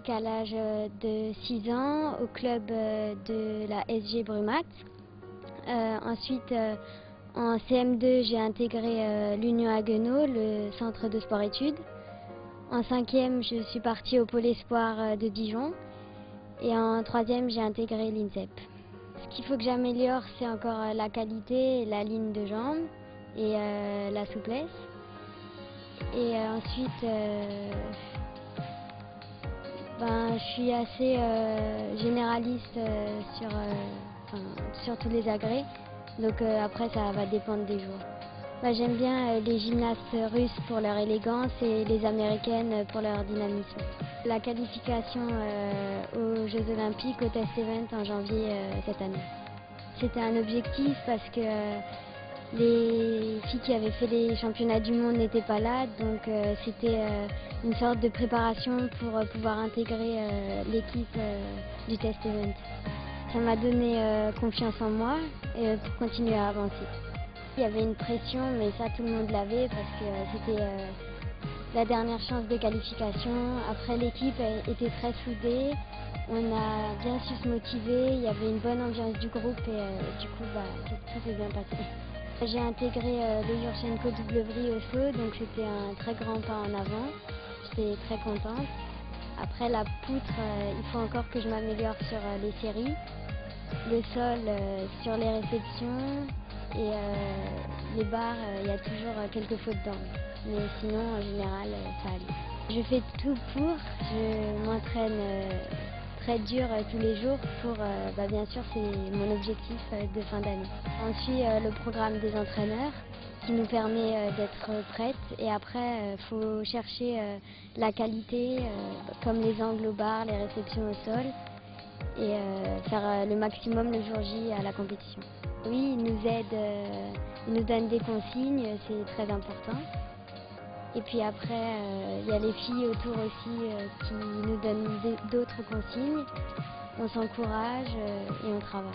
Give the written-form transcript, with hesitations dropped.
pratique à l'âge de 6 ans au club de la SG Brumath. Ensuite, en CM2, j'ai intégré l'Union Haguenau, le centre de sport-études. En 5e, je suis partie au Pôle Espoir de Dijon. Et en 3e, j'ai intégré l'INSEP. Ce qu'il faut que j'améliore, c'est encore la qualité, la ligne de jambe et la souplesse. Et ensuite, je suis assez généraliste sur tous les agrès. Donc après, ça va dépendre des jours. J'aime bien les gymnastes russes pour leur élégance et les américaines pour leur dynamisme. La qualification aux Jeux Olympiques, au Test Event en janvier cette année. C'était un objectif parce que les filles qui avaient fait les championnats du monde n'étaient pas là, donc c'était une sorte de préparation pour pouvoir intégrer l'équipe du Test Event. Ça m'a donné confiance en moi pour continuer à avancer. Il y avait une pression, mais ça tout le monde l'avait parce que c'était la dernière chance de qualification. Après, l'équipe était très soudée, on a bien su se motiver, il y avait une bonne ambiance du groupe et du coup tout s'est bien passé. J'ai intégré le Yurchenko Double au saut, donc c'était un très grand pas en avant. J'étais très contente. Après la poutre, il faut encore que je m'améliore sur les séries. Le sol, sur les réceptions et les barres, il y a toujours quelques fautes d'angle. Mais sinon, en général, ça allait. Je fais tout pour, je m'entraîne très dur tous les jours pour, bien sûr, c'est mon objectif de fin d'année. On suit le programme des entraîneurs qui nous permet d'être prête et après, il faut chercher la qualité comme les angles aux barres, les réceptions au sol et faire le maximum le jour J à la compétition. Oui, ils nous aident, ils nous donnent des consignes, c'est très important. Et puis après, il y a les filles autour aussi qui nous donnent d'autres consignes. On s'encourage et on travaille.